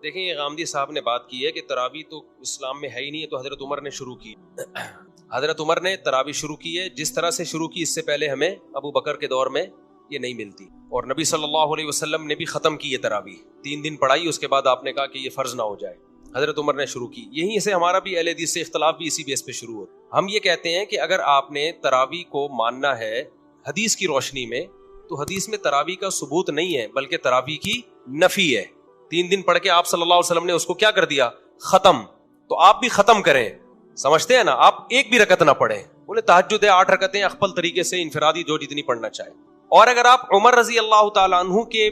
دیکھیں یہ غامدی صاحب نے بات کی ہے کہ تراویح تو اسلام میں ہے ہی نہیں ہے، تو حضرت عمر نے شروع کی. حضرت عمر نے تراویح شروع کی ہے، جس طرح سے شروع کی اس سے پہلے ہمیں ابو بکر کے دور میں یہ نہیں ملتی. اور نبی صلی اللہ علیہ وسلم نے بھی ختم کی ہے تراویح، 3 دن پڑھائی، اس کے بعد آپ نے کہا کہ یہ فرض نہ ہو جائے. حضرت عمر نے شروع کی. یہیں سے ہمارا بھی اہل حدیث سے اختلاف بھی اسی بیس پہ شروع ہوتا. ہم یہ کہتے ہیں کہ اگر آپ نے تراویح کو ماننا ہے حدیث کی روشنی میں، تو حدیث میں تراویح کا ثبوت نہیں ہے بلکہ تراویح کی نفی ہے. 3 دن پڑھ کے آپ صلی اللہ علیہ وسلم نے اس کو کیا کر دیا؟ ختم. تو آپ بھی ختم کریں. سمجھتے ہیں نا؟ آپ ایک بھی رکعت نہ پڑھیں. بولے تہجد ہے 8 رکعتیں اخپل طریقے سے انفرادی جو جتنی پڑھنا چاہے. اور اگر آپ عمر رضی اللہ تعالیٰ عنہ کے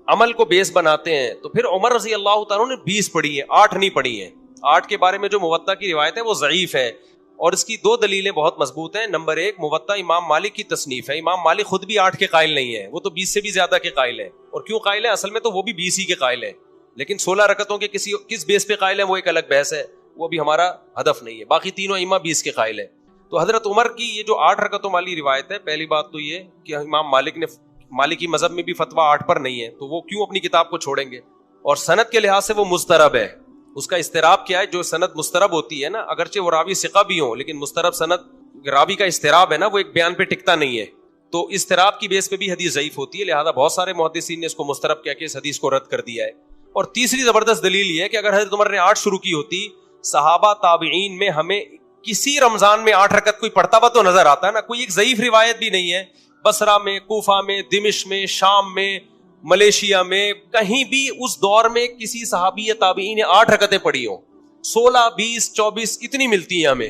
عمل کو بیس بناتے ہیں تو پھر عمر رضی اللہ تعالیٰ عنہ نے 20 پڑھی ہیں، 8 نہیں پڑھی ہیں. 8 کے بارے میں جو موطا کی روایت ہے وہ ضعیف ہے، اور اس کی 2 دلیلیں بہت مضبوط ہیں. نمبر 1، موطا امام مالک کی تصنیف ہے. امام مالک خود بھی 8 کے قائل نہیں ہے، وہ تو 20 سے بھی زیادہ کے قائل ہے. اور کیوں قائل ہے؟ اصل میں تو وہ بھی 20 ہی کے قائل ہے، لیکن 16 رکعتوں کے کس بیس پہ قائل ہیں وہ ایک الگ بحث ہے، وہ بھی ہمارا ہدف نہیں ہے. باقی تینوں ائمہ 20 کے قائل ہیں. تو حضرت عمر کی یہ جو 8 رکعتوں والی روایت ہے، پہلی بات تو یہ کہ امام مالک نے مالکی مذہب میں بھی فتویٰ 8 پر نہیں ہے، تو وہ کیوں اپنی کتاب کو چھوڑیں گے؟ اور سند کے لحاظ سے وہ مضطرب ہے. اس کا اضطراب کیا ہے؟ جو سند مضطرب ہوتی ہے نا، اگرچہ وہ راوی ثقہ بھی ہوں، لیکن مضطرب سند راوی کا اضطراب ہے نا، وہ ایک بیان پہ ٹکتا نہیں ہے، تو اضطراب کی بیس پہ بھی حدیث ضعیف ہوتی ہے. لہذا بہت سارے محدثین نے اس کو مضطرب کہہ کے اس حدیث کو رد کر دیا ہے. اور تیسری زبردست دلیل یہ ہے کہ اگر حضرت عمر نے 8 شروع کی ہوتی، صحابہ تابعین میں ہمیں کسی رمضان میں 8 رکعت کوئی پڑھتا ہوا تو نظر آتا ہے نا. کوئی ایک ضعیف روایت بھی نہیں ہے. بصرہ میں، کوفہ میں، دمشق میں، شام میں، ملیشیا میں، کہیں بھی اس دور میں کسی صحابی یا تابعین نے 8 رکعتیں پڑھی ہوں. 16، 20، 24 اتنی ملتی ہیں ہمیں.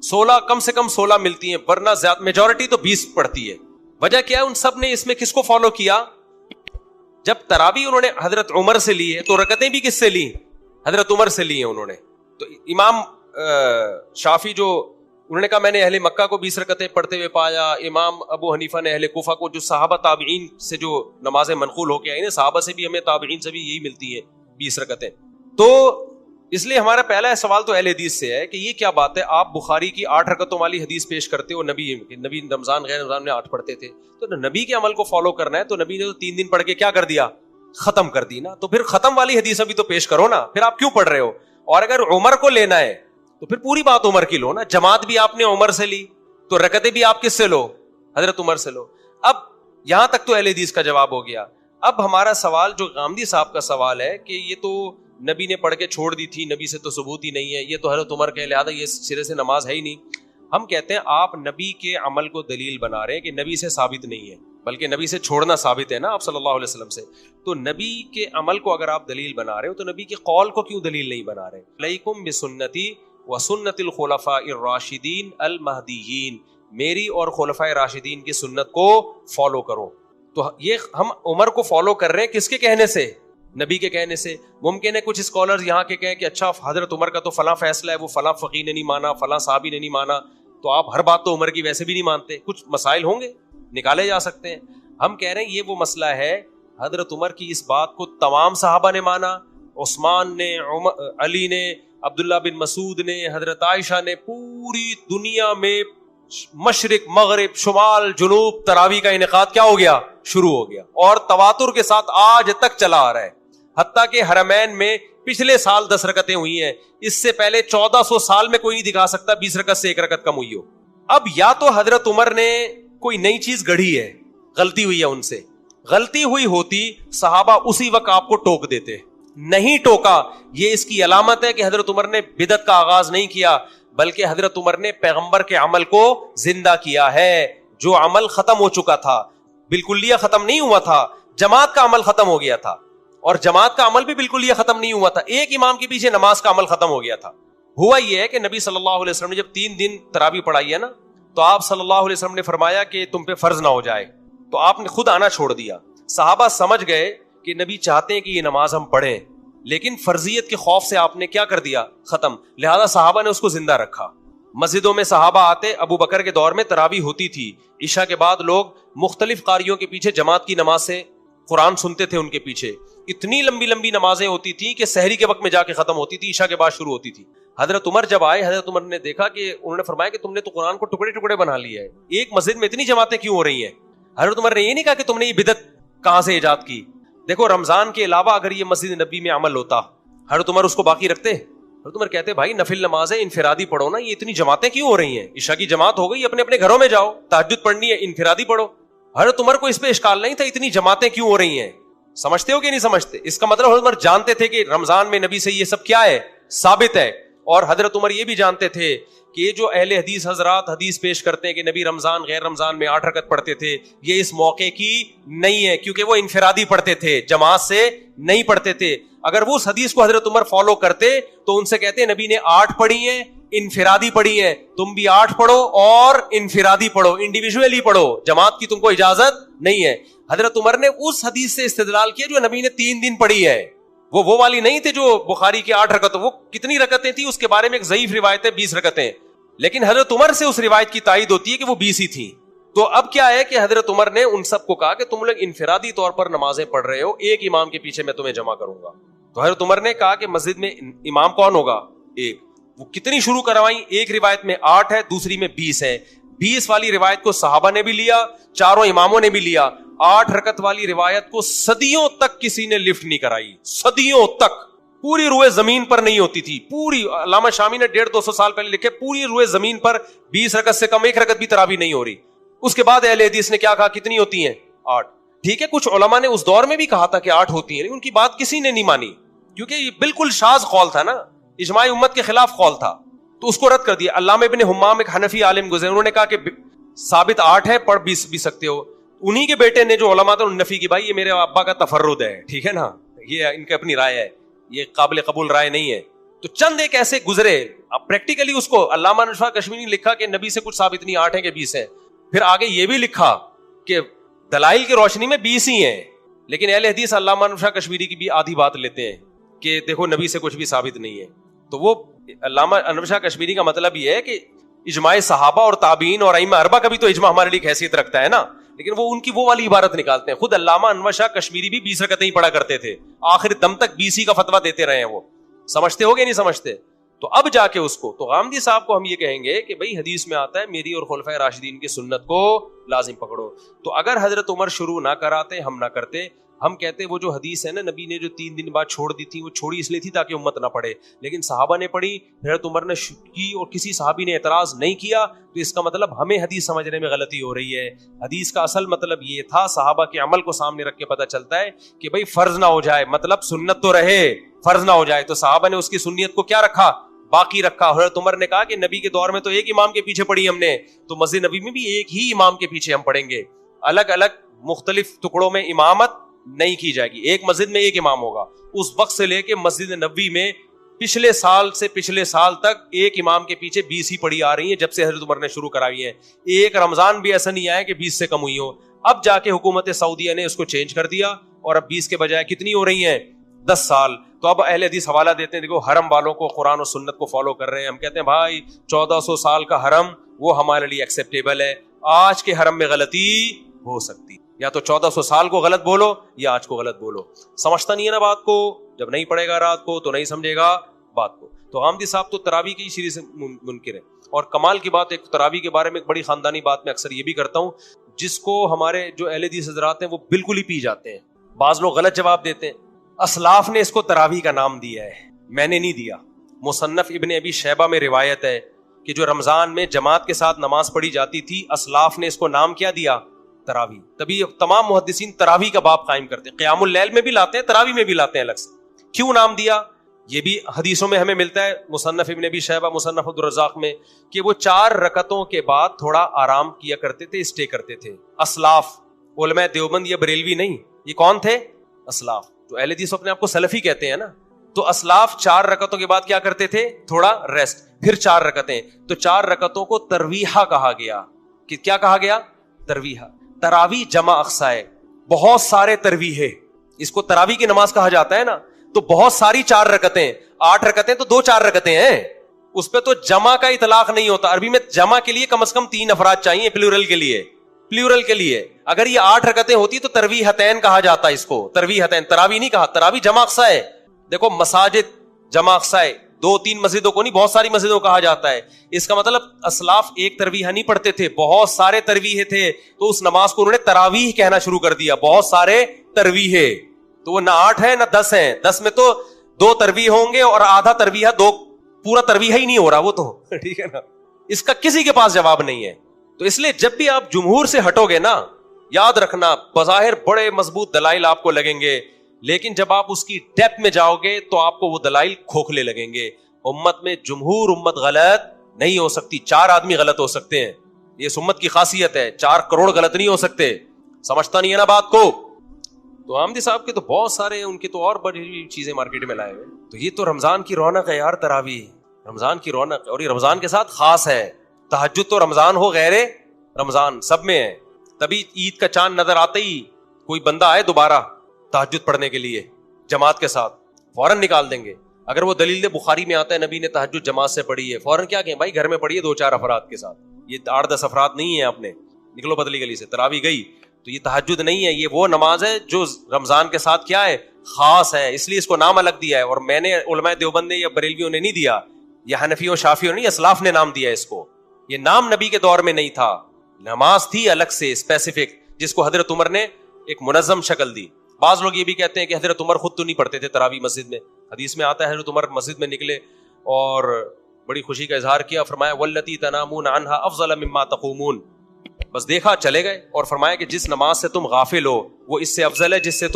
16 کم سے کم 16 ملتی ہیں، ورنہ زیادہ میجورٹی تو 20 پڑھتی ہے. وجہ کیا ہے؟ ان سب نے اس میں کس کو فالو کیا؟ جب تراویح انہوں نے حضرت عمر سے لی ہے تو رکعتیں بھی کس سے لی؟ حضرت عمر سے لی ہیں انہوں نے. تو امام شافعی جو انہوں نے کہا میں نے اہل مکہ کو 20 رکعتیں پڑھتے ہوئے پایا، امام ابو حنیفہ نے اہل کوفہ کو، جو صحابہ تابعین سے جو نمازیں منقول ہو کے آئی نا، صحابہ سے بھی ہمیں تابعین سے بھی یہی ملتی ہیں 20 رکعتیں. تو اس لیے ہمارا پہلا سوال تو اہل حدیث سے ہے کہ یہ کیا بات ہے؟ آپ بخاری کی 8 رکعتوں والی حدیث پیش کرتے ہو، نبی رمضان غیر رمضان میں 8 پڑھتے تھے. تو نبی کے عمل کو فالو کرنا ہے تو نبی نے تو 3 دن پڑھ کے کیا کر دیا؟ ختم کر دی نا. تو پھر ختم والی حدیث ابھی تو پیش کرو نا، پھر آپ کیوں پڑھ رہے ہو؟ اور اگر عمر کو لینا ہے تو پھر پوری بات عمر کی لو نا. جماعت بھی آپ نے عمر سے لی، تو رکعتیں بھی آپ کس سے لو؟ حضرت عمر سے لو. اب یہاں تک تو اہل حدیث کا جواب ہو گیا. اب ہمارا سوال جو غامدی صاحب کا سوال ہے کہ یہ تو نبی نے پڑھ کے چھوڑ دی تھی، نبی سے تو ثبوت ہی نہیں ہے، یہ تو حضرت عمر کے لہٰذا یہ سرے سے نماز ہے ہی نہیں. ہم کہتے ہیں آپ نبی کے عمل کو دلیل بنا رہے ہیں کہ نبی سے ثابت نہیں ہے، بلکہ نبی سے چھوڑنا ثابت ہے نا آپ صلی اللہ علیہ وسلم سے. تو نبی کے عمل کو اگر آپ دلیل بنا رہے ہو تو نبی کے قول کو کیوں دلیل نہیں بنا رہے؟ علیکم بسنتی وسنت الخلفاء الراشدین المہدیین، میری اور خلفائے راشدین کی سنت کو فالو کرو. تو یہ ہم عمر کو فالو کر رہے ہیں کس کے کہنے سے؟ نبی کے کہنے سے. ممکن ہے کچھ اسکالرز یہاں کے کہیں کہ اچھا حضرت عمر کا تو فلاں فیصلہ ہے، وہ فلاں فقیہ نے نہیں مانا، فلاں صحابی نے نہیں مانا، تو آپ ہر بات تو عمر کی ویسے بھی نہیں مانتے. کچھ مسائل ہوں گے نکالے جا سکتے ہیں. ہم کہہ رہے ہیں یہ وہ مسئلہ ہے، حضرت عمر کی اس بات کو تمام صحابہ نے مانا، عثمان نے، علی نے، عبداللہ بن مسعود نے، حضرت عائشہ نے. پوری دنیا میں مشرق مغرب شمال جنوب تراویح کا انعقاد کیا ہو گیا؟ شروع ہو گیا، اور تواتر کے ساتھ آج تک چلا آ رہا ہے. حتیٰ کہ حرمین میں پچھلے سال 10 رکعتیں ہوئی ہیں، اس سے پہلے 1400 سال میں کوئی نہیں دکھا سکتا 20 رکعت سے 1 رکعت کم ہوئی ہو. اب یا تو حضرت عمر نے کوئی نئی چیز گڑھی ہے، غلطی ہوئی ہے ان سے. غلطی ہوئی ہوتی صحابہ اسی وقت آپ کو ٹوک دیتے، نہیں ٹوکا. یہ اس کی علامت ہے کہ حضرت عمر نے بدعت کا آغاز نہیں کیا، بلکہ حضرت عمر نے پیغمبر کے عمل کو زندہ کیا ہے. جو عمل ختم ہو چکا تھا، بالکلیہ ختم نہیں ہوا تھا، جماعت کا عمل ختم ہو گیا تھا، اور جماعت کا عمل بھی بالکلیہ ختم نہیں ہوا تھا. ایک امام کے پیچھے نماز کا عمل ختم ہو گیا تھا. ہوا یہ ہے کہ نبی صلی اللہ علیہ وسلم نے جب 3 دن تراویح پڑھائی ہے نا، تو آپ صلی اللہ علیہ وسلم نے فرمایا کہ تم پہ فرض نہ ہو جائے، تو آپ نے خود آنا چھوڑ دیا. صحابہ سمجھ گئے کہ نبی چاہتے ہیں کہ یہ نماز ہم پڑھیں، لیکن فرضیت کے خوف سے آپ نے کیا کر دیا؟ ختم. لہذا صحابہ نے اس کو زندہ رکھا. مسجدوں میں صحابہ آتے، ابو بکر کے دور میں تراویح ہوتی تھی، عشاء کے بعد لوگ مختلف قاریوں کے پیچھے جماعت کی نماز سے قرآن سنتے تھے. ان کے پیچھے اتنی لمبی لمبی نمازیں ہوتی تھی کہ سحری کے وقت میں جا کے ختم ہوتی تھی، عشاء کے بعد شروع ہوتی تھی. حضرت عمر جب آئے، حضرت عمر نے دیکھا کہ انہوں نے فرمایا کہ تم نے تو قرآن کو ٹکڑے ٹکڑے بنا لیا ہے، ایک مسجد میں اتنی جماعتیں کیوں ہو رہی ہیں؟ حضرت عمر نے یہ نہیں کہا کہ تم نے یہ بدعت کہاں سے ایجاد کی. دیکھو رمضان کے علاوہ اگر یہ مسجد نبی میں عمل ہوتا، حضرت عمر اس کو باقی رکھتے؟ حضرت عمر کہتے بھائی نفل نماز ہے, انفرادی پڑھو نا, یہ اتنی جماعتیں کیوں ہو رہی ہیں؟ عشاء کی جماعت ہو گئی, اپنے اپنے گھروں میں جاؤ, تہجد پڑھنی ہے انفرادی پڑھو. حضرت عمر کو اس پہ اشکال نہیں تھا اتنی جماعتیں کیوں ہو رہی ہیں. سمجھتے ہو کہ نہیں سمجھتے؟ اس کا مطلب حضرت عمر جانتے تھے کہ رمضان میں نبی سے یہ سب کیا ہے, ثابت ہے. اور حضرت عمر یہ بھی جانتے تھے کہ یہ جو اہل حدیث حضرات حدیث پیش کرتے ہیں کہ نبی رمضان غیر رمضان میں 8 رکعت پڑھتے تھے, یہ اس موقع کی نہیں ہے, کیونکہ وہ انفرادی پڑھتے تھے, جماعت سے نہیں پڑھتے تھے. اگر وہ اس حدیث کو حضرت عمر فالو کرتے تو ان سے کہتے نبی نے 8 پڑھی ہیں, انفرادی پڑھی ہیں, تم بھی 8 پڑھو اور انفرادی پڑھو, انڈیویجولی پڑھو, جماعت کی تم کو اجازت نہیں ہے. حضرت عمر نے اس حدیث سے استدلال کیا جو نبی نے 3 دن پڑھی ہے, وہ والی نہیں تھی جو بخاری کی 8 رکعت. وہ کتنی رکعتیں تھی اس کے بارے میں ایک ضعیف روایت ہے 20 رکعتیں, لیکن حضرت عمر سے اس روایت کی تائید ہوتی ہے کہ وہ 20 ہی تھی. تو اب کیا ہے کہ حضرت عمر نے ان سب کو کہا کہ تم لوگ انفرادی طور پر نمازیں پڑھ رہے ہو, ایک امام کے پیچھے میں تمہیں جمع کروں گا. تو حضرت عمر نے کہا کہ مسجد میں امام کون ہوگا؟ ایک. وہ کتنی شروع کروائیں؟ ایک روایت میں 8 ہے, دوسری میں 20 ہے. 20 والی روایت کو صحابہ نے بھی لیا, چاروں اماموں نے بھی لیا. 8 رکعت والی روایت کو صدیوں تک کسی نے لفٹ نہیں کرائی, صدیوں تک. پوری روئے زمین پر نہیں ہوتی تھی, پوری. علامہ شامی نے 150-200 سال پہلے لکھے پوری روئے زمین پر 20 رکعت سے کم 1 رکعت بھی تراویح نہیں ہو رہی. اس کے بعد اہل حدیث نے کیا کہا, کتنی ہوتی ہیں؟ 8. ٹھیک ہے, کچھ علماء نے اس دور میں بھی کہا تھا کہ 8 ہوتی ہیں, لیکن ان کی بات کسی نے نہیں مانی, کیونکہ یہ بالکل شاذ قول تھا نا, اجماع امت کے خلاف قول تھا, تو اس کو رد کر دیا. علامہ ابن حمام ایک حنفی عالم گزرے, انہوں نے کہا کہ ثابت 8 ہے, پڑھ بھی سکتے ہو. انہی کے بیٹے نے جو علماء تھے انہوں نے نفی کی, بھائی یہ میرے ابا کا تفرد ہے, ٹھیک ہے نا, یہ ان کی اپنی رائے ہے, یہ قابل قبول رائے نہیں ہے. تو چند ایک ایسے گزرے. اب پریکٹیکلی اس کو علامہ نشا کشمیری نے لکھا کہ نبی سے کچھ ثابت نہیں, 8 ہے کہ 20 ہے. پھر آگے یہ بھی لکھا کہ دلائل کی روشنی میں 20 ہی ہیں, لیکن اہل حدیث علامہ نشا کشمیری کی بھی آدھی بات لیتے ہیں کہ دیکھو نبی سے کچھ بھی ثابت نہیں ہے. تو وہ علامہ نشا کشمیری کا مطلب یہ ہے کہ اجماع صحابہ اور تابعین اور ائمہ اربعہ کا بھی تو اجماع ہمارے لیے حیثیت رکھتا ہے نا, لیکن وہ ان کی وہ والی عبارت نکالتے ہیں. خود علامہ انور شاہ کشمیری بھی 20 رکعتیں ہی پڑھا کرتے تھے, آخر دم تک 20 ہی کا فتویٰ دیتے رہے ہیں. وہ سمجھتے ہو گے نہیں سمجھتے؟ تو اب جا کے اس کو, تو غامدی صاحب کو ہم یہ کہیں گے کہ بھئی حدیث میں آتا ہے میری اور خلفائے راشدین کی سنت کو لازم پکڑو. تو اگر حضرت عمر شروع نہ کراتے, ہم نہ کرتے, ہم کہتے وہ جو حدیث ہے نا نبی نے جو 3 دن بعد چھوڑ دی تھی, وہ چھوڑی اس لیے تھی تاکہ امت نہ پڑھے, لیکن صحابہ نے پڑھی, حضرت عمر نے کی اور کسی صحابی نے اعتراض نہیں کیا, تو اس کا مطلب ہمیں حدیث سمجھنے میں غلطی ہو رہی ہے. حدیث کا اصل مطلب یہ تھا, صحابہ کے عمل کو سامنے رکھ کے پتہ چلتا ہے کہ بھئی فرض نہ ہو جائے, مطلب سنت تو رہے, فرض نہ ہو جائے. تو صحابہ نے اس کی سنت کو کیا رکھا؟ باقی رکھا. حضرت عمر نے کہا کہ نبی کے دور میں تو ایک امام کے پیچھے پڑھی ہم نے, تو مسجد نبی میں بھی ایک ہی امام کے پیچھے ہم پڑھیں گے, الگ الگ مختلف ٹکڑوں میں امامت نہیں کی جائے گی. ایک مسجد میں ایک امام ہوگا. اس وقت سے لے کے مسجد نبوی میں پچھلے سال سے پچھلے سال تک ایک امام کے پیچھے 20 ہی پڑھی آ رہی ہیں, جب سے حضرت عمر نے شروع کرائی ہیں. ایک رمضان بھی ایسا نہیں آیا کہ 20 سے کم ہوئی ہو. اب جا کے حکومت سعودیہ نے اس کو چینج کر دیا, اور اب 20 کے بجائے کتنی ہو رہی ہیں؟ 10 سال. تو اب اہل حدیث حوالہ دیتے ہیں, دیکھو حرم والوں کو قرآن و سنت کو فالو کر رہے ہیں. ہم کہتے ہیں بھائی 1400 سال کا حرم وہ ہمارے لیے ایکسیپٹیبل ہے, آج کے حرم میں غلطی ہو سکتی, یا تو 1400 سال کو غلط بولو یا آج کو غلط بولو. سمجھتا نہیں ہے نا بات کو, جب نہیں پڑھے گا رات کو تو نہیں سمجھے گا بات کو. تو غامدی صاحب تو تراویح کی سیریز سے منکر ہے. اور کمال کی بات, ایک تراویح کے بارے میں ایک بڑی خاندانی بات میں اکثر یہ بھی کرتا ہوں, جس کو ہمارے جو اہل حدیث حضرات ہیں وہ بالکل ہی پی جاتے ہیں. بعض لوگ غلط جواب دیتے ہیں. اسلاف نے اس کو تراویح کا نام دیا ہے, میں نے نہیں دیا. مصنف ابن ابی شیبہ میں روایت ہے کہ جو رمضان میں جماعت کے ساتھ نماز پڑھی جاتی تھی, اسلاف نے اس کو نام کیا دیا؟ تراویح. تبھی تمام محدثین تراویح کا باب قائم کرتے ہیں, قیام اللیل میں بھی لاتے ہیں, تراویح میں بھی لاتے ہیں الگ سے. کیوں نام دیا؟ یہ بھی حدیثوں میں ہمیں ملتا ہے, مصنف ابن ابی شیبہ, مصنف عبدالرزاق میں, کہ وہ 4 رکعتوں کے بعد تھوڑا آرام کیا کرتے تھے, اسٹے کرتے تھے. اسلاف, علماء دیوبند یا بریلوی نہیں, یہ کون تھے؟ اسلاف. تو اہل حدیث اپنے آپ کو سلفی کہتے ہیں نا. تو اسلاف 4 رکعتوں کے بعد کیا کرتے تھے؟ تھوڑا ریسٹ, پھر 4 رکعتیں. تو 4 رکعتوں کو ترویحہ کہا گیا. کہ کیا کہا گیا؟ ترویحہ. تراویح جمع اقصا ہے, بہت سارے ترویح ہے, اس کو تراویح کی نماز کہا جاتا ہے نا. تو بہت ساری 4 رکعتیں, 8 رکعتیں تو 2-4 رکعتیں ہیں, اس پہ تو جمع کا اطلاق نہیں ہوتا. عربی میں جمع کے لیے کم از کم 3 افراد چاہیے, پلورل کے لیے, پلورل کے لیے. اگر یہ 8 رکعتیں ہوتی تو ترویحتین کہا جاتا ہے اس کو, ترویحتین. تراویح نہیں کہا, تراویح جمع اقصا ہے. دیکھو مساجد جمع اقصا ہے, 2-3 مسجدوں کو نہیں, بہت ساری مسجدوں کہا جاتا ہے. اس کا مطلب اسلاف ایک ترویح نہیں پڑھتے تھے, بہت سارے ترویح تھے, تو اس نماز کو انہوں نے تراویح کہنا شروع کر دیا, بہت سارے ترویح. تو وہ نہ 8 ہے نہ 10 ہیں, 10 میں تو 2 ترویح ہوں گے اور آدھا ترویح 2 پورا ترویح ہی نہیں ہو رہا وہ تو ٹھیک ہے نا. اس کا کسی کے پاس جواب نہیں ہے. تو اس لیے جب بھی آپ جمہور سے ہٹو گے نا, یاد رکھنا بظاہر بڑے مضبوط دلائل آپ کو لگیں گے, لیکن جب آپ اس کی ڈیپتھ میں جاؤ گے تو آپ کو وہ دلائل کھوکھلے لگیں گے. امت میں جمہور امت غلط نہیں ہو سکتی, 4 آدمی غلط ہو سکتے ہیں, یہ اس امت کی خاصیت ہے. 4 کروڑ غلط نہیں ہو سکتے. سمجھتا نہیں ہے نا بات کو. تو آمدی صاحب کے تو بہت سارے, ان کی تو اور بڑی چیزیں مارکیٹ میں لائے ہوئے. تو یہ تو رمضان کی رونق ہے یار, تراویح رمضان کی رونق ہے, اور یہ رمضان کے ساتھ خاص ہے. تہجد تو رمضان ہو غیر رمضان سب میں ہے. تبھی عید کا چاند نظر آتے ہی کوئی بندہ آئے دوبارہ تہجد پڑھنے کے لیے جماعت کے ساتھ, فوراً نکال دیں گے. اگر وہ دلیل بخاری میں آتا ہے نبی نے تہجد جماعت سے پڑھی ہے, فوراً کیا کہیں بھائی گھر میں پڑھیے 2-4 افراد کے ساتھ, یہ 8-10 افراد نہیں ہیں اپنے, نکلو بدلی گلی سے. تراویح گئی تو یہ تہجد نہیں ہے, یہ وہ نماز ہے جو رمضان کے ساتھ کیا ہے, خاص ہے. اس لیے اس کو نام الگ دیا ہے, اور میں نے علماء دیوبند نے یا بریلویوں نے نہیں دیا, یہ حنفیوں شافیوں نہیں, اسلاف نے نام دیا اس کو. یہ نام نبی کے دور میں نہیں تھا, نماز تھی الگ سے اسپیسیفک, جس کو حضرت عمر نے ایک منظم شکل دی. بعض لوگ یہ بھی کہتے ہیں کہ حضرت عمر خود تو نہیں پڑھتے تھے تراویح مسجد میں. حدیث میں آتا ہے حضرت عمر مسجد میں نکلے اور بڑی خوشی کا اظہار کیا, فرمایا واللتی تنامون عنہا افضل مما تقومون, بس دیکھا چلے گئے, اور فرمایا کہ جس نماز سے تم غافل ہو وہ اس سے افضل ہے جسے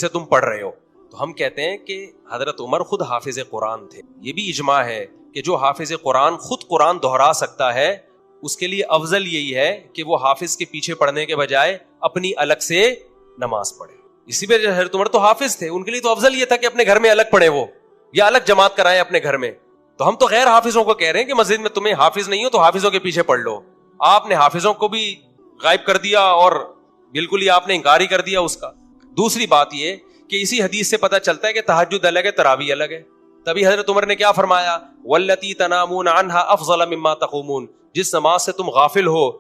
تم پڑھ رہے ہو. تو ہم کہتے ہیں کہ حضرت عمر خود حافظ قرآن تھے. یہ بھی اجماع ہے کہ جو حافظ قرآن خود قرآن دہرا سکتا ہے اس کے لیے افضل یہی ہے کہ وہ حافظ کے پیچھے پڑھنے کے بجائے اپنی الگ سے نماز پڑھے. اسی پہ حضرت عمر تو حافظ تھے, ان کے لیے تو افضل یہ تھا کہ اپنے گھر میں الگ پڑھے وہ, یا الگ جماعت کرائیں اپنے گھر میں. تو ہم تو غیر حافظوں کو کہہ رہے ہیں کہ مسجد میں تمہیں حافظ نہیں ہو تو حافظوں کے پیچھے پڑھ لو. آپ نے حافظوں کو بھی غائب کر دیا اور بالکل ہی آپ نے انکار ہی کر دیا اس کا. دوسری بات یہ کہ اسی حدیث سے پتہ چلتا ہے کہ تہجد الگ ہے, تراویح الگ ہے. تبھی حضرت عمر نے کیا فرمایا, واللتی تنامون عنہا افضل مما تقومون, جس نماز سے تم غافل ہو,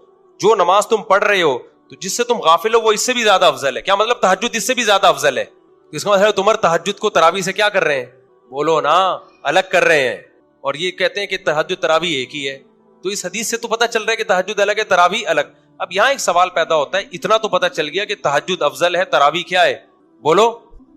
جو نماز تم پڑھ رہے ہو تو جس سے تم غافل ہو وہ اس سے بھی زیادہ افضل ہے. کیا مطلب تہجد اس سے بھی زیادہ افضل ہے. اس کا مطلب عمر تہجد کو تراویح سے کیا کر رہے ہیں, بولو نا, الگ کر رہے ہیں, اور یہ کہتے ہیں کہ تہجد تراویح ایک ہی ہے. تو اس حدیث سے تو پتہ چل رہا ہے کہ تہجد الگ ہے, تراویح الگ. اب یہاں ایک سوال پیدا ہوتا ہے, اتنا تو پتہ چل گیا کہ تہجد افضل ہے, تراویح کیا ہے, بولو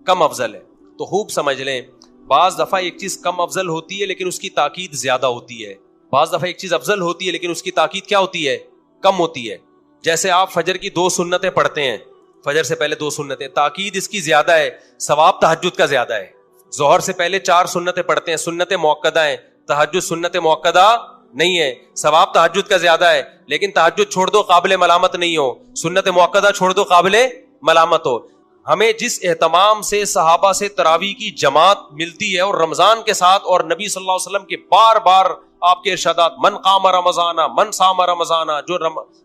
کم افضل ہے. تو خوب سمجھ لیں, بعض دفعہ ایک چیز کم افضل ہوتی ہے لیکن اس کی تاکید زیادہ ہوتی ہے. بعض دفعہ ایک چیز افضل ہوتی ہے لیکن اس کی تاکید کیا ہوتی ہے, کم ہوتی ہے. جیسے آپ فجر کی 2 سنتیں پڑھتے ہیں, فجر سے پہلے 2 سنتیں, تاکید اس کی زیادہ ہے, ثواب تہجد کا زیادہ ہے. ظہر سے پہلے 4 سنتیں پڑھتے ہیں, سنتیں موقدہ ہیں, تہجد سنت موقدہ نہیں ہے, ثواب تہجد کا زیادہ ہے. لیکن تہجد چھوڑ دو قابل ملامت نہیں ہو, سنت موقدہ چھوڑ دو قابل ملامت ہو. ہمیں جس اہتمام سے صحابہ سے تراویح کی جماعت ملتی ہے اور رمضان کے ساتھ, اور نبی صلی اللہ علیہ وسلم کے بار بار آپ کے ارشادات, من قام رمضان من صام رمضان, جو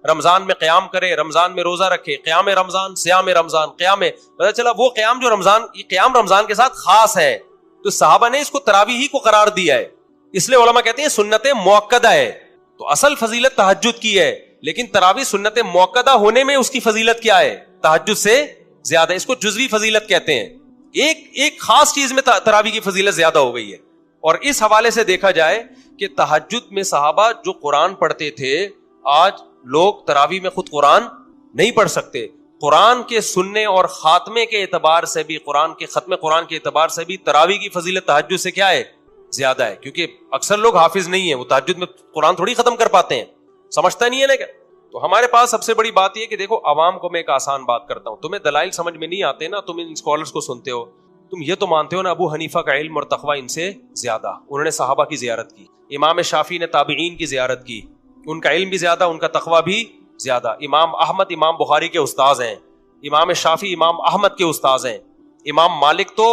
رمضان میں قیام کرے, رمضان میں روزہ رکھے, قیام رمضان, صیام رمضان, قیام, پتہ چلا وہ قیام جو رمضان, یہ قیام رمضان کے ساتھ خاص ہے. تو صحابہ نے اس کو تراویح ہی کو قرار دیا ہے, اس لیے علماء کہتے ہیں سنت موقدہ ہے. تو اصل فضیلت تہجد کی ہے, لیکن تراویح سنت موقدہ ہونے میں اس کی فضیلت کیا ہے, تہجد سے زیادہ. اس کو جزوی فضیلت کہتے ہیں, ایک خاص چیز میں تراویح کی فضیلت زیادہ ہو گئی ہے. اور اس حوالے سے دیکھا جائے کہ تہجد میں صحابہ جو قرآن پڑھتے تھے, آج لوگ تراویح میں خود قرآن نہیں پڑھ سکتے. قرآن کے سننے اور خاتمے کے اعتبار سے بھی, قرآن کے ختم قرآن کے اعتبار سے بھی تراویح کی فضیلت تہجد سے کیا ہے, زیادہ ہے. کیونکہ اکثر لوگ حافظ نہیں ہیں, وہ تہجد میں قرآن تھوڑی ختم کر پاتے ہیں, سمجھتا نہیں ہے نا کیا. تو ہمارے پاس سب سے بڑی بات یہ کہ دیکھو, عوام کو میں ایک آسان بات کرتا ہوں, تمہیں دلائل سمجھ میں نہیں آتے نا, تم ان اسکالرس کو سنتے ہو, تم یہ تو مانتے ہو نا ابو حنیفہ کا علم اور تقوی ان سے زیادہ, انہوں نے صحابہ کی زیارت کی. امام شافعی نے تابعین کی زیارت کی, ان کا علم بھی زیادہ, ان کا تقوی بھی زیادہ. امام احمد امام بخاری کے استاذ ہیں, امام شافعی امام احمد کے استاذ ہیں. امام مالک تو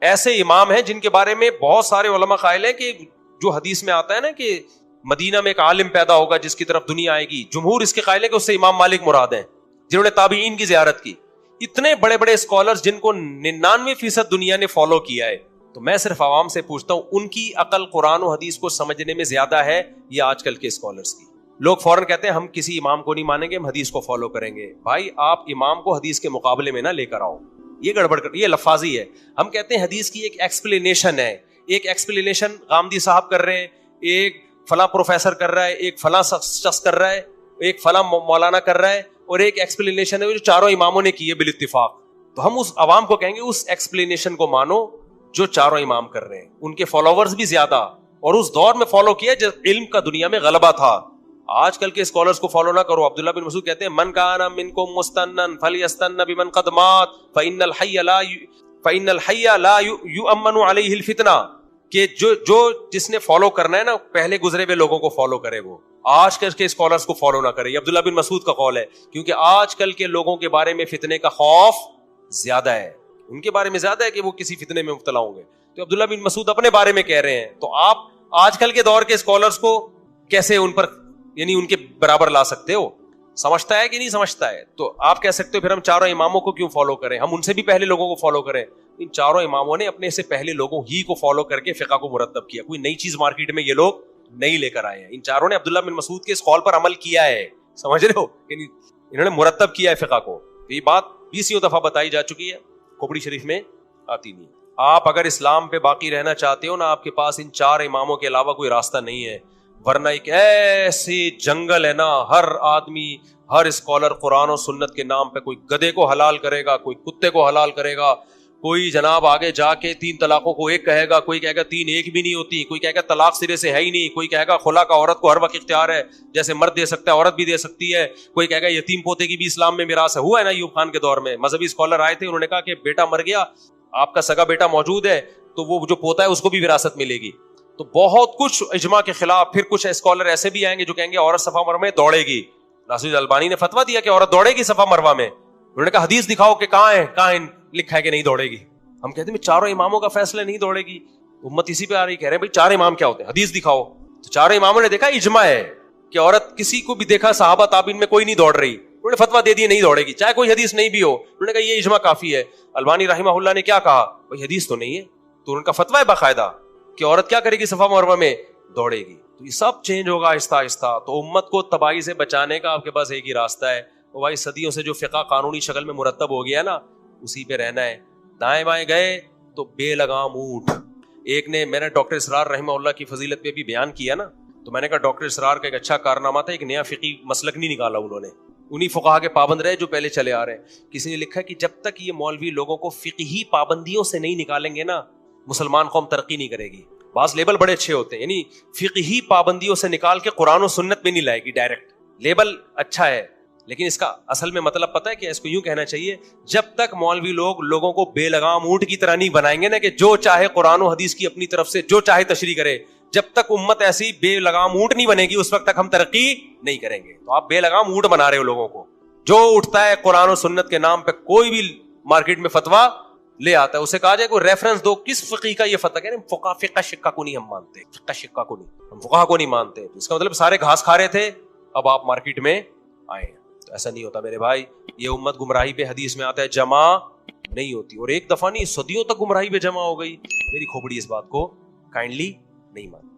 ایسے امام ہیں جن کے بارے میں بہت سارے علماء قائل ہیں کہ جو حدیث میں آتا ہے نا کہ مدینہ میں ایک عالم پیدا ہوگا جس کی طرف دنیا آئے گی, جمہور اس کے قائل ہے کہ اس سے امام مالک مراد ہیں, جنہوں نے تابعین کی زیارت کی. اتنے بڑے بڑے اسکالرز جن کو 99% دنیا نے فالو کیا ہے. تو میں صرف عوام سے پوچھتا ہوں, ان کی عقل قرآن و حدیث کو سمجھنے میں زیادہ ہے یا آج کل کے اسکالرز کی؟ لوگ فوراً کہتے ہیں ہم کسی امام کو نہیں مانیں گے, ہم حدیث کو فالو کریں گے. بھائی آپ امام کو حدیث کے مقابلے میں نہ لے کر آؤ, یہ گڑبڑ کر, یہ لفاظی ہے. ہم کہتے ہیں حدیث کی ایک ایکسپلینیشن ہے, ایک ایکسپلینیشن غامدی صاحب کر رہے ہیں, ایک فلاں پروفیسر کر رہا ہے, ایک فلاں شخص کر رہا ہے, ایک فلاں مولانا کر رہا ہے, اور ایک ایکسپلینیشن ہے جو چاروں اماموں نے کی ہے بالاتفاق. تو ہم اس عوام کو کہیں گے اس ایکسپلینیشن کو مانو جو چاروں امام کر رہے ہیں. ان کے فالوورز بھی زیادہ, اور اس دور میں فالو کیا جب علم کا دنیا میں غلبہ تھا. آج کل کے اسکالرز کو فالو نہ کرو. عبداللہ بن مسعود کہتے ہیں من کان منکم مستنن فلیستن بمن قد مات فإن الحی لا یؤمن علیہ الفتنہ, کہ جو جس نے فالو کرنا ہے نا پہلے گزرے ہوئے لوگوں کو فالو کرے, وہ آج کل کے اسکالرز کو فالو نہ کرے. یہ عبداللہ بن مسعود کا قول ہے, کیونکہ آج کل کے لوگوں کے بارے میں فتنے کا خوف زیادہ ہے, ان کے بارے میں زیادہ ہے کہ وہ کسی فتنے میں مبتلا ہوں گے. تو عبداللہ بن مسعود اپنے بارے میں کہہ رہے ہیں, تو آپ آج کل کے دور کے اسکالرز کو کیسے ان پر یعنی ان کے برابر لا سکتے ہو؟ سمجھتا ہے کہ نہیں سمجھتا ہے؟ تو آپ کہہ سکتے ہو پھر ہم چاروں اماموں کو کیوں فالو کریں, ہم ان سے بھی پہلے لوگوں کو فالو کریں. ان چاروں اماموں نے اپنے سے پہلے لوگوں ہی کو فالو کر کے فقہ کو مرتب کیا, کوئی نئی چیز مارکیٹ میں یہ لوگ نہیں لے کر آئے ہیں. ان چاروں نے عبداللہ بن مسعود کے اس قول پر عمل کیا ہے, سمجھ رہے ہو, یعنی انہوں نے مرتب کیا ہے فقہ کو. یہ بات 20 دفعہ بتائی جا چکی ہے, کھوپڑی شریف میں آتی نہیں. آپ اگر اسلام پہ باقی رہنا چاہتے ہو نا, آپ کے پاس ان چار اماموں کے علاوہ کوئی راستہ نہیں ہے, ورنہ ایک ایسی جنگل ہے نا, ہر آدمی ہر اسکالر قرآن و سنت کے نام پہ کوئی گدھے کو حلال کرے گا, کوئی کتے کو حلال کرے گا, کوئی جناب آگے جا کے 3 طلاقوں کو ایک کہے گا, کوئی کہے گا 3 ایک بھی نہیں ہوتی, کوئی کہے گا طلاق سرے سے ہے ہی نہیں, کوئی کہے گا خلا کا عورت کو ہر وقت اختیار ہے, جیسے مرد دے سکتا ہے عورت بھی دے سکتی ہے, کوئی کہے گا یتیم پوتے کی بھی اسلام میں میراث ہے. ہوا ہے نا ایوب خان کے دور میں مذہبی اسکالر آئے تھے, انہوں نے کہا کہ بیٹا مر گیا, آپ کا سگا بیٹا موجود ہے, تو وہ جو پوتا ہے اس کو بھی وراثت ملے گی. تو بہت کچھ اجماع کے خلاف. پھر کچھ اسکالر ایسے بھی آئیں گے جو کہیں گے عورت صفا مروا میں دوڑے گی. ناصر البانی نے فتویٰ دیا کہ عورت دوڑے گی صفا مروا میں, انہوں نے کہا حدیث دکھاؤ کہ کہاں ہے لکھا ہے کہ نہیں دوڑے گی. ہم کہتے ہیں چاروں اماموں کا فیصلہ نہیں دوڑے گی, امت اسی پہ آ رہی, کہہ رہے ہیں بھائی 4 امام کیا ہوتے ہیں, حدیث دکھاؤ. تو چاروں اماموں نے دیکھا اجماع ہے کہ عورت, کسی کو بھی دیکھا صحابہ تابعین میں کوئی نہیں دوڑ رہی, انہوں نے فتویٰ دے دیا نہیں دوڑے گی, چاہے کوئی حدیث نہیں بھی ہو. انہوں نے کہا یہ اجماع کافی ہے. البانی رحمہ اللہ نے کیا کہا, بھائی حدیث تو نہیں ہے, تو ان کا فتویٰ ہے باقاعدہ کہ عورت کیا کرے گی صفا مروا میں دوڑے گی. تو یہ سب چینج ہوگا آہستہ آہستہ. تو امت کو تباہی سے بچانے کا آپ کے پاس ایک ہی راستہ ہے, وہ بھائی صدیوں سے جو فقہ قانونی شکل میں مرتب ہو گیا نا, اسی پہ رہنا ہے. دائیں بائیں گئے تو بے لگام اونٹ. ایک نے, میں نے ڈاکٹر اسرار رحمہ اللہ کی فضیلت پہ بھی بیان کیا نا, تو میں نے کہا ڈاکٹر اسرار کا ایک اچھا کارنامہ تھا, ایک نیا فقہی مسلک نہیں نکالا انہوں نے, انہی فقہا کے پابند رہے جو پہلے چلے آ رہے ہیں. کسی نے لکھا کہ جب تک یہ مولوی لوگوں کو فقہی پابندیوں سے نہیں نکالیں گے نا, مسلمان قوم ترقی نہیں کرے گی. بعض لیبل بڑے اچھے ہوتے ہیں, یعنی فقہی پابندیوں سے نکال کے قرآن و سنت میں نہیں لائے گی, ڈائریکٹ لیبل اچھا ہے, لیکن اس کا اصل میں مطلب پتہ ہے کہ اس کو یوں کہنا چاہیے, جب تک مولوی لوگ لوگوں کو بے لگام اونٹ کی طرح نہیں بنائیں گے نا کہ جو چاہے قرآن و حدیث کی اپنی طرف سے جو چاہے تشریح کرے, جب تک امت ایسی بے لگام اونٹ نہیں بنے گی اس وقت تک ہم ترقی نہیں کریں گے. تو آپ بے لگام اونٹ بنا رہے ہو لوگوں کو, جو اٹھتا ہے قرآن و سنت کے نام پہ کوئی بھی مارکیٹ میں فتویٰ لے آتا ہے, اسے کہا جائے کوئی ریفرنس دو کس فقی کا یہ فتویٰ, کہہ رہے ہیں فقہ شکا کو نہیں ہم مانتے, فقہ شکا کو نہیں, ہم فقہ کو نہیں مانتے. اس کا مطلب سارے گھاس کھا رہے تھے, اب آپ مارکیٹ میں آئے ہیں. تو ایسا نہیں ہوتا میرے بھائی, یہ امت گمراہی پہ حدیث میں آتا ہے جمع نہیں ہوتی, اور ایک دفعہ نہیں صدیوں تک گمراہی پہ جمع ہو گئی. میری کھوپڑی اس بات کو کائنڈلی نہیں مانتی.